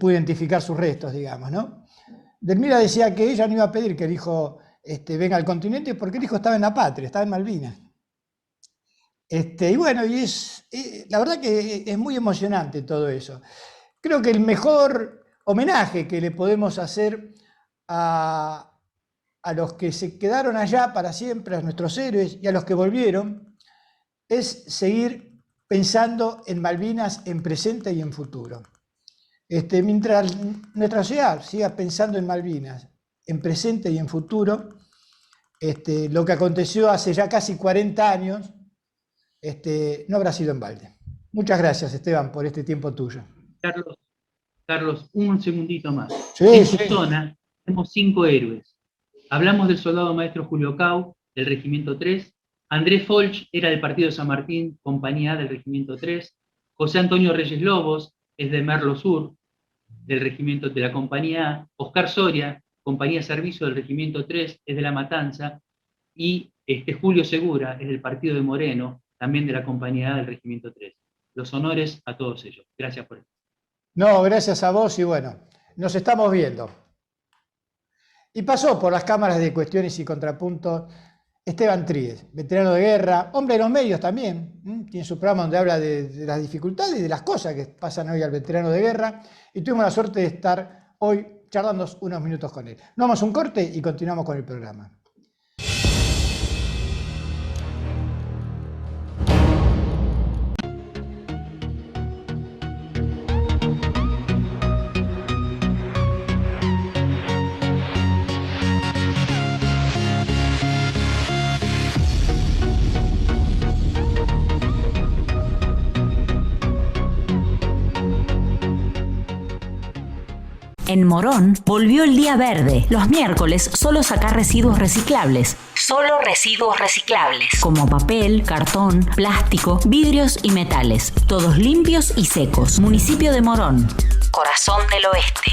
identificar sus restos, digamos, ¿no? Delmira decía que ella no iba a pedir que el hijo venga al continente porque el hijo estaba en la patria, estaba en Malvinas. Y bueno, la verdad que es muy emocionante todo eso. Creo que el mejor homenaje que le podemos hacer a los que se quedaron allá para siempre, a nuestros héroes y a los que volvieron, es seguir pensando en Malvinas en presente y en futuro. Mientras nuestra sociedad siga pensando en Malvinas en presente y en futuro, lo que aconteció hace ya casi 40 años no habrá sido en balde. Muchas gracias, Esteban, por este tiempo tuyo. Carlos, un segundito más. Sí, en sí. su zona tenemos 5 héroes. Hablamos del soldado maestro Julio Cao, del Regimiento 3. Andrés Folch era del Partido de San Martín, compañía A del Regimiento 3. José Antonio Reyes Lobos es de Merlo Sur, del Regimiento de la Compañía A. Oscar Soria, compañía Servicio del Regimiento 3, es de La Matanza. Y Julio Segura es del Partido de Moreno, también de la Compañía A del Regimiento 3. Los honores a todos ellos. Gracias por esto. No, gracias a vos y bueno, nos estamos viendo. Y pasó por las cámaras de Cuestiones y Contrapuntos Esteban Tríez, veterano de guerra, hombre de los medios también. Tiene su programa donde habla de las dificultades y de las cosas que pasan hoy al veterano de guerra. Y tuvimos la suerte de estar hoy charlando unos minutos con él. Nos vamos a un corte y continuamos con el programa. En Morón volvió el día verde. Los miércoles solo sacar residuos reciclables. Solo residuos reciclables. Como papel, cartón, plástico, vidrios y metales. Todos limpios y secos. Municipio de Morón. Corazón del Oeste.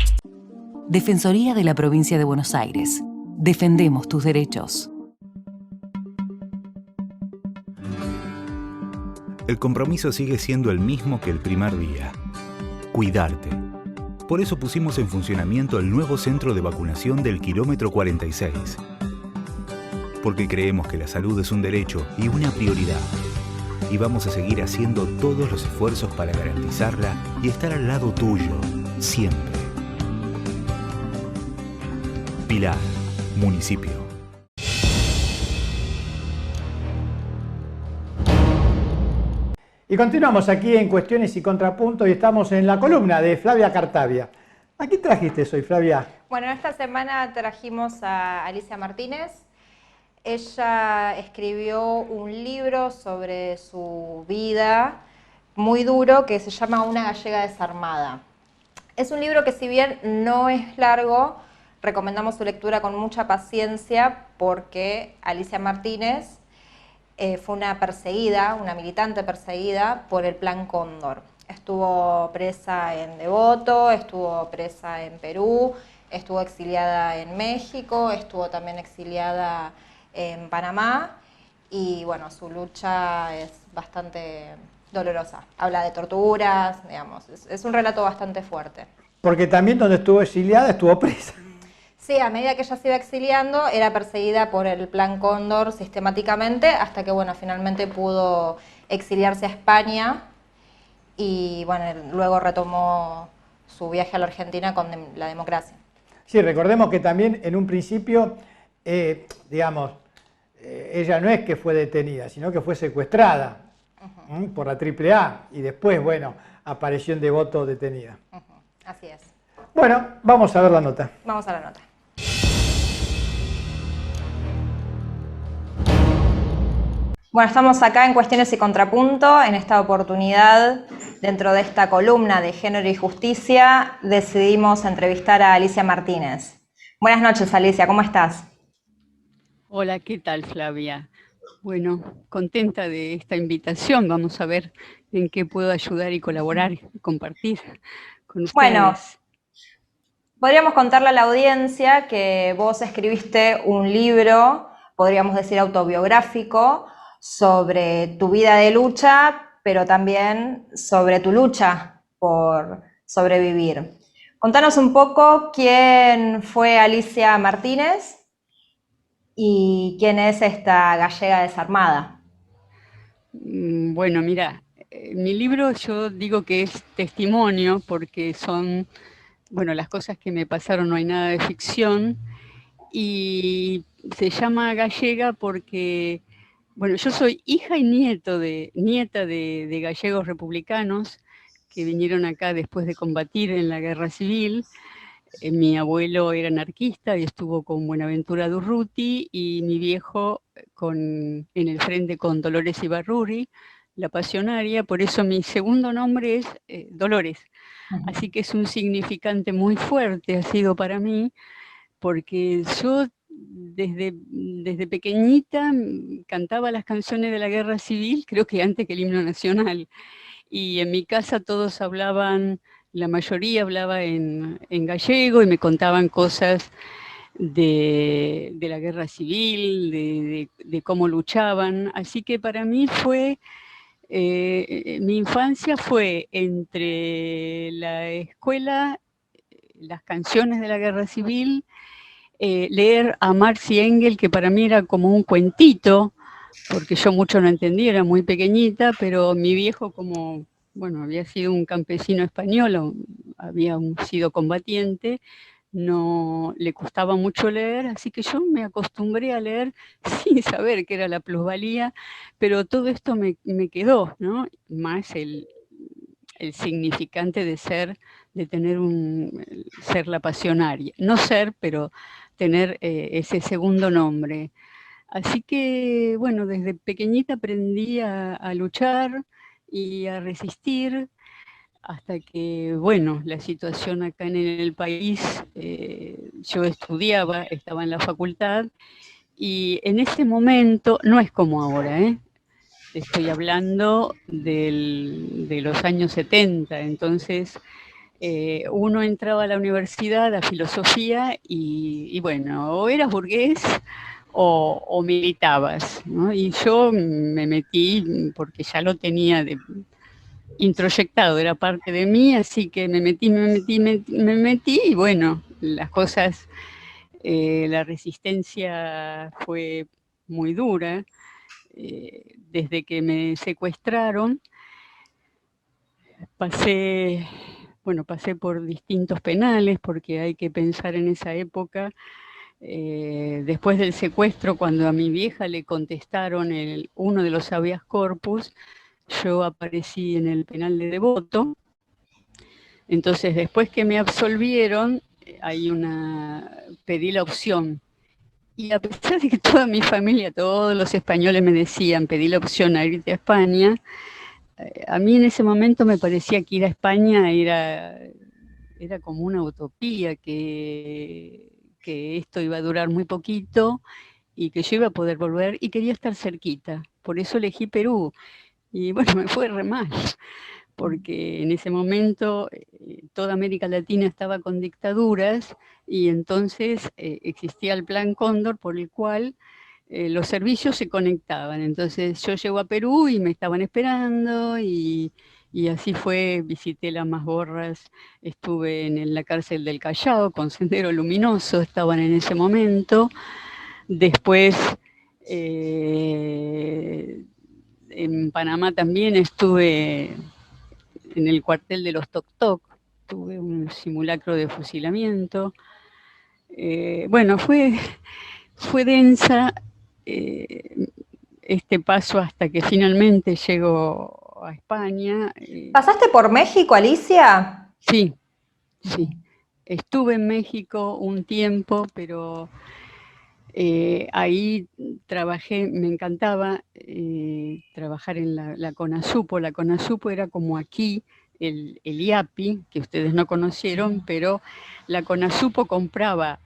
Defensoría de la Provincia de Buenos Aires. Defendemos tus derechos. El compromiso sigue siendo el mismo que el primer día. Cuidarte. Por eso pusimos en funcionamiento el nuevo centro de vacunación del kilómetro 46. Porque creemos que la salud es un derecho y una prioridad. Y vamos a seguir haciendo todos los esfuerzos para garantizarla y estar al lado tuyo, siempre. Pilar, municipio. Y continuamos aquí en Cuestiones y Contrapuntos y estamos en la columna de Flavia Cartavia. ¿A qué trajiste hoy, Flavia? Bueno, esta semana trajimos a Alicia Martínez. Ella escribió un libro sobre su vida muy duro que se llama Una gallega desarmada. Es un libro que, si bien no es largo, recomendamos su lectura con mucha paciencia porque Alicia Martínez fue una perseguida, una militante perseguida por el Plan Cóndor. Estuvo presa en Devoto, estuvo presa en Perú, estuvo exiliada en México, estuvo también exiliada en Panamá y bueno, su lucha es bastante dolorosa. Habla de torturas, digamos, es un relato bastante fuerte. Porque también donde estuvo exiliada estuvo presa. Sí, a medida que ella se iba exiliando, era perseguida por el Plan Cóndor sistemáticamente, hasta que bueno, finalmente pudo exiliarse a España y bueno, luego retomó su viaje a la Argentina con la democracia. Sí, recordemos que también en un principio, digamos, ella no es que fue detenida, sino que fue secuestrada por la AAA y después, bueno, apareció en Devoto detenida. Así es. Bueno, vamos a ver la nota. Vamos a la nota. Bueno, estamos acá en Cuestiones y Contrapunto. En esta oportunidad, dentro de esta columna de Género y Justicia, decidimos entrevistar a Alicia Martínez. Buenas noches, Alicia, ¿cómo estás? Hola, ¿qué tal, Flavia? Bueno, contenta de esta invitación. Vamos a ver en qué puedo ayudar y colaborar y compartir con ustedes. Bueno, podríamos contarle a la audiencia que vos escribiste un libro, podríamos decir autobiográfico, sobre tu vida de lucha, pero también sobre tu lucha por sobrevivir. Contanos un poco quién fue Alicia Martínez y quién es esta gallega desarmada. Bueno, mira, mi libro yo digo que es testimonio porque son, bueno, las cosas que me pasaron, no hay nada de ficción, y se llama gallega porque, bueno, yo soy hija y nieta de gallegos republicanos que vinieron acá después de combatir en la Guerra Civil. Mi abuelo era anarquista y estuvo con Buenaventura Durruti, y mi viejo en el frente con Dolores Ibarruri, la pasionaria, por eso mi segundo nombre es Dolores. Así que es un significante muy fuerte, ha sido para mí, porque yo desde pequeñita cantaba las canciones de la Guerra Civil, creo que antes que el himno nacional, y en mi casa todos hablaban, la mayoría hablaba en gallego y me contaban cosas de la Guerra Civil, de cómo luchaban, así que para mí fue, mi infancia fue entre la escuela, las canciones de la Guerra Civil, leer a Marx y Engels, que para mí era como un cuentito, porque yo mucho no entendía, era muy pequeñita, pero mi viejo, como, bueno, había sido un campesino español, había sido combatiente, no le costaba mucho leer, así que yo me acostumbré a leer sin saber qué era la plusvalía, pero todo esto me quedó, ¿no? Más el significante de ser, de tener ser la pasionaria, no ser, pero tener ese segundo nombre. Así que, bueno, desde pequeñita aprendí a luchar y a resistir, hasta que, bueno, la situación acá en el país, yo estudiaba, estaba en la facultad, y en ese momento, no es como ahora, estoy hablando de los años 70, entonces uno entraba a la universidad, a filosofía, y bueno, o eras burgués o militabas, ¿no? Y yo me metí porque ya lo tenía introyectado, era parte de mí, así que me metí, y bueno, las cosas, la resistencia fue muy dura. Desde que me secuestraron, pasé por distintos penales, porque hay que pensar en esa época, después del secuestro, cuando a mi vieja le contestaron uno de los habeas corpus, yo aparecí en el penal de Devoto. Entonces, después que me absolvieron, pedí la opción. Y a pesar de que toda mi familia, todos los españoles me decían, pedí la opción a irte a España, a mí en ese momento me parecía que ir a España era como una utopía, que esto iba a durar muy poquito y que yo iba a poder volver y quería estar cerquita. Por eso elegí Perú. Y bueno, me fue re mal, porque en ese momento toda América Latina estaba con dictaduras y entonces existía el Plan Cóndor por el cual los servicios se conectaban. Entonces yo llego a Perú y me estaban esperando y así fue, visité las Mazmorras, estuve en la cárcel del Callao con Sendero Luminoso, estaban en ese momento. Después en Panamá también estuve en el cuartel de los Toc Toc, tuve un simulacro de fusilamiento. Bueno, fue densa este paso hasta que finalmente llego a España. ¿Pasaste por México, Alicia? Sí, sí. Estuve en México un tiempo, pero ahí trabajé, me encantaba trabajar en la CONASUPO. La CONASUPO era como aquí el IAPI, que ustedes no conocieron, pero la CONASUPO compraba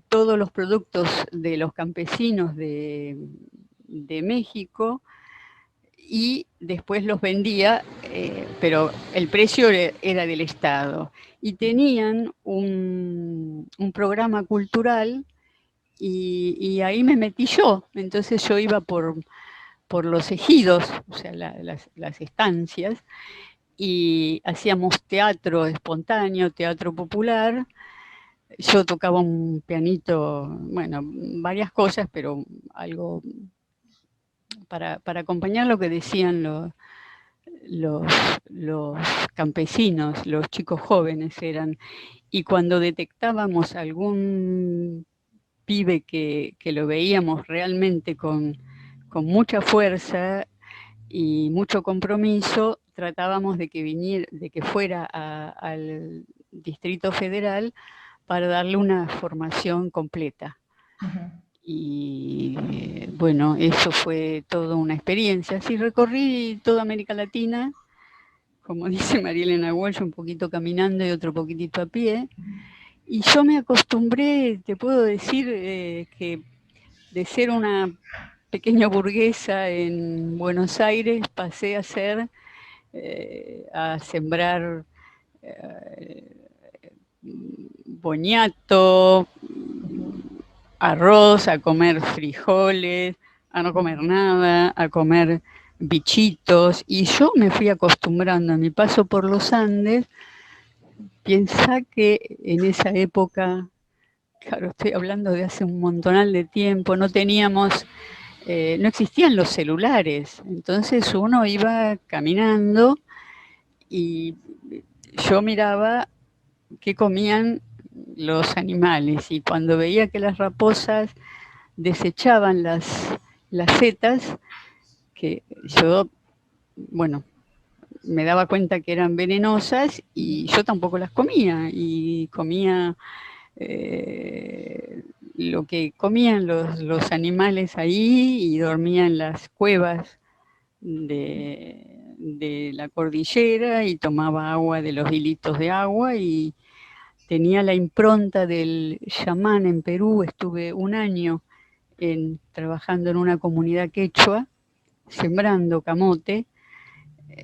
todos los productos de los campesinos de México y después los vendía, pero el precio era del Estado. Y tenían un programa cultural y ahí me metí yo. Entonces yo iba por los ejidos, o sea, las estancias, y hacíamos teatro espontáneo, teatro popular. Yo tocaba un pianito, bueno, varias cosas, pero algo para acompañar lo que decían los campesinos, los chicos jóvenes eran. Y cuando detectábamos algún pibe que lo veíamos realmente con mucha fuerza y mucho compromiso, tratábamos de que fuera al Distrito Federal para darle una formación completa. Y bueno, eso fue toda una experiencia. Así recorrí toda América Latina, como dice María Elena Walsh, un poquito caminando y otro poquitito a pie. Y yo me acostumbré, te puedo decir, que de ser una pequeña burguesa en Buenos Aires pasé a sembrar boniato, arroz, a comer frijoles, a no comer nada, a comer bichitos, y yo me fui acostumbrando a mi paso por los Andes. Piensa que en esa época, claro, estoy hablando de hace un montonal de tiempo, no existían los celulares, entonces uno iba caminando y yo miraba qué comían los animales, y cuando veía que las raposas desechaban las setas, que yo, bueno, me daba cuenta que eran venenosas y yo tampoco las comía, y comía lo que comían los animales ahí, y dormía en las cuevas de la cordillera y tomaba agua de los hilitos de agua, y tenía la impronta del chamán en Perú. Estuve un año trabajando en una comunidad quechua, sembrando camote,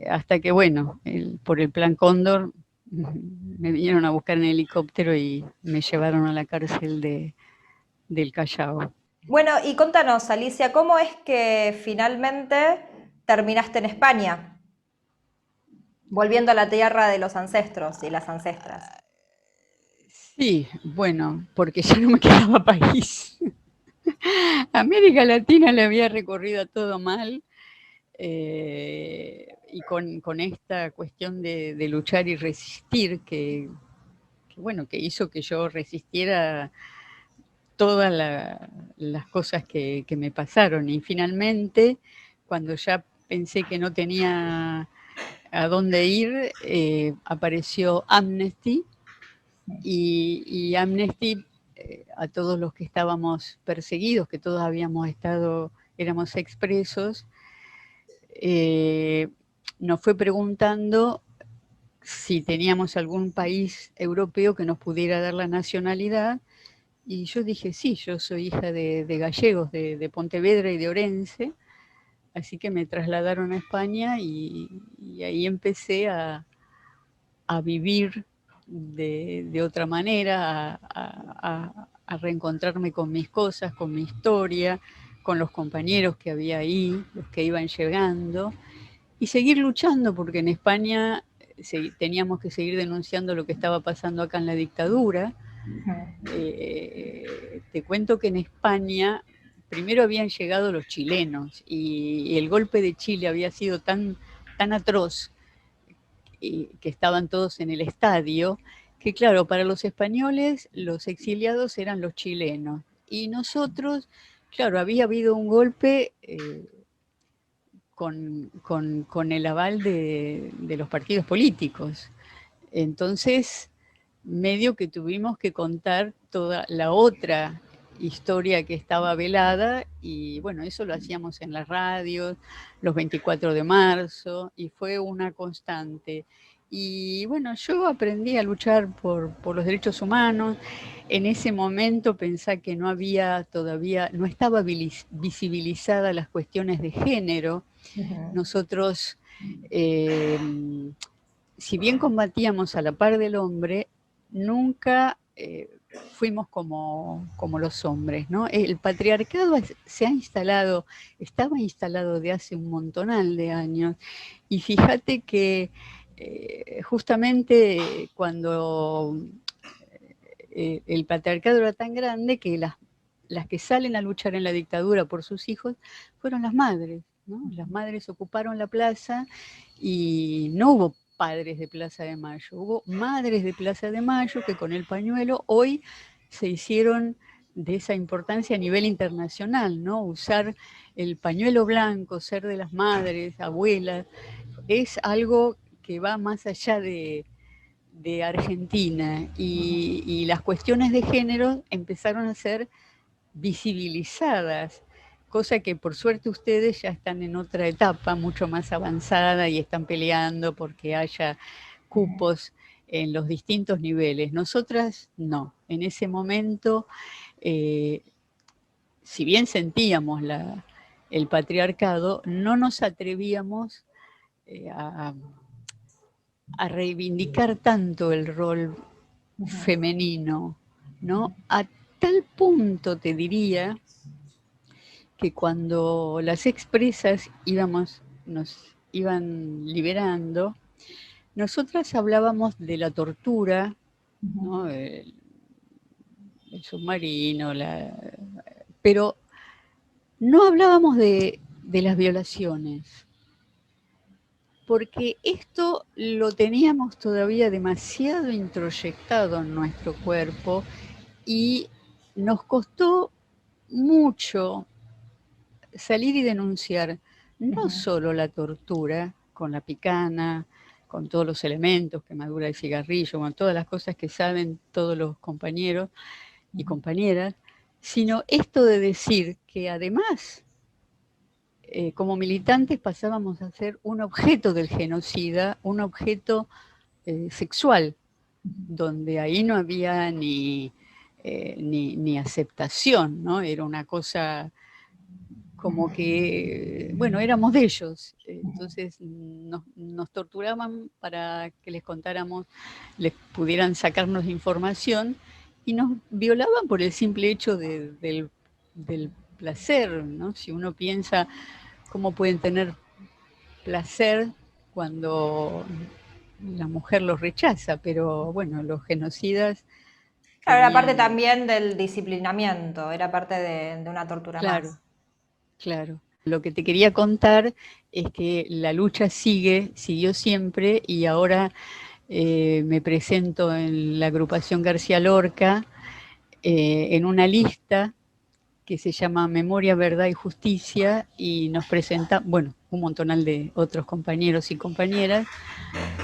hasta que, bueno, por el Plan Cóndor me vinieron a buscar en helicóptero y me llevaron a la cárcel del Callao. Bueno, y contanos, Alicia, ¿cómo es que finalmente terminaste en España? Volviendo a la tierra de los ancestros y las ancestras. Sí, bueno, porque ya no me quedaba país. América Latina le había recorrido todo mal, y con esta cuestión de luchar y resistir, que hizo que yo resistiera todas las cosas que me pasaron. Y finalmente, cuando ya pensé que no tenía a dónde ir, apareció Amnesty, y Amnesty, a todos los que estábamos perseguidos, que todos éramos expresos, nos fue preguntando si teníamos algún país europeo que nos pudiera dar la nacionalidad, y yo dije, sí, yo soy hija de gallegos, de Pontevedra y de Orense, así que me trasladaron a España y ahí empecé a vivir de otra manera, a reencontrarme con mis cosas, con mi historia, con los compañeros que había ahí, los que iban llegando, y seguir luchando, porque en España teníamos que seguir denunciando lo que estaba pasando acá en la dictadura. Te cuento que en España primero habían llegado los chilenos y el golpe de Chile había sido tan atroz, y que estaban todos en el estadio, que claro, para los españoles los exiliados eran los chilenos, y nosotros, claro, había habido un golpe con el aval de los partidos políticos. Entonces, medio que tuvimos que contar toda la otra historia que estaba velada, y bueno, eso lo hacíamos en las radios, los 24 de marzo, y fue una constante. Y bueno, yo aprendí a luchar por los derechos humanos. En ese momento pensé que no había todavía, no estaba visibilizada las cuestiones de género. Nosotros, si bien combatíamos a la par del hombre, nunca fuimos como los hombres, ¿no? El patriarcado estaba instalado de hace un montonal de años, y fíjate que justamente cuando el patriarcado era tan grande que las que salen a luchar en la dictadura por sus hijos fueron las madres, ¿no? Las madres ocuparon la plaza y no hubo padres de Plaza de Mayo, hubo madres de Plaza de Mayo que con el pañuelo hoy se hicieron de esa importancia a nivel internacional, ¿no? Usar el pañuelo blanco, ser de las madres, abuelas, es algo que va más allá de Argentina, y las cuestiones de género empezaron a ser visibilizadas, cosa que por suerte ustedes ya están en otra etapa mucho más avanzada y están peleando porque haya cupos en los distintos niveles. Nosotras no, en ese momento, si bien sentíamos el patriarcado, no nos atrevíamos a reivindicar tanto el rol femenino, ¿no? A tal punto te diría que cuando las expresas nos iban liberando, nosotras hablábamos de la tortura, ¿no? El submarino, pero no hablábamos de las violaciones, porque esto lo teníamos todavía demasiado introyectado en nuestro cuerpo, y nos costó mucho salir y denunciar no solo la tortura con la picana, con todos los elementos, quemadura de cigarrillo, con todas las cosas que saben todos los compañeros y compañeras, sino esto de decir que además, como militantes, pasábamos a ser un objeto del genocida, un objeto sexual, donde ahí no había ni aceptación, ¿no? Era una cosa como que, bueno, éramos de ellos, entonces nos torturaban para que les contáramos, les pudieran sacarnos información, y nos violaban por el simple hecho del placer, ¿no? Si uno piensa cómo pueden tener placer cuando la mujer los rechaza, pero bueno, los genocidas... Claro, era parte también del disciplinamiento, era parte de una tortura más. Claro. Lo que te quería contar es que la lucha siguió siempre, y ahora me presento en la agrupación García Lorca en una lista que se llama Memoria, Verdad y Justicia, y nos presenta, bueno, un montonal de otros compañeros y compañeras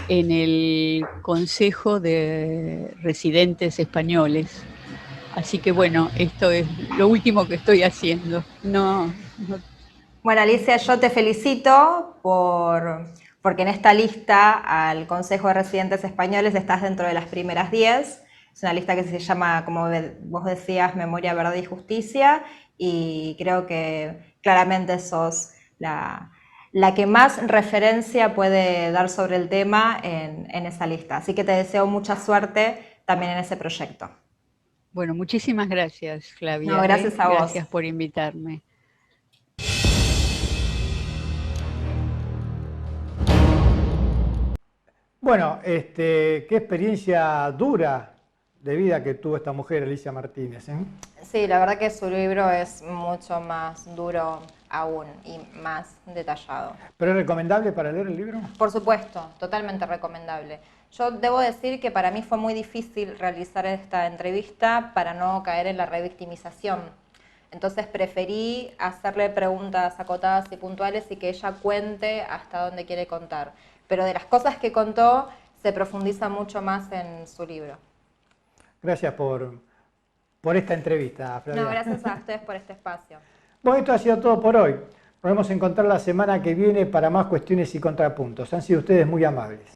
en el Consejo de Residentes Españoles. Así que bueno, esto es lo último que estoy haciendo. No. Bueno, Alicia, yo te felicito por porque en esta lista al Consejo de Residentes Españoles estás dentro de las primeras 10. Es una lista que se llama, como vos decías, Memoria, Verdad y Justicia, y creo que claramente sos la que más referencia puede dar sobre el tema en esa lista. Así que te deseo mucha suerte también en ese proyecto. Bueno, muchísimas gracias, Flavia. No, gracias a vos. Gracias por invitarme. Bueno, qué experiencia dura de vida que tuvo esta mujer, Alicia Martínez, ¿eh? Sí, la verdad que su libro es mucho más duro aún y más detallado. ¿Pero es recomendable para leer el libro? Por supuesto, totalmente recomendable. Yo debo decir que para mí fue muy difícil realizar esta entrevista para no caer en la revictimización. Entonces preferí hacerle preguntas acotadas y puntuales y que ella cuente hasta dónde quiere contar. Pero de las cosas que contó, se profundiza mucho más en su libro. Gracias por esta entrevista, Flavia. No, gracias a ustedes por este espacio. Bueno, esto ha sido todo por hoy. Nos vamos a encontrar la semana que viene para más cuestiones y contrapuntos. Han sido ustedes muy amables.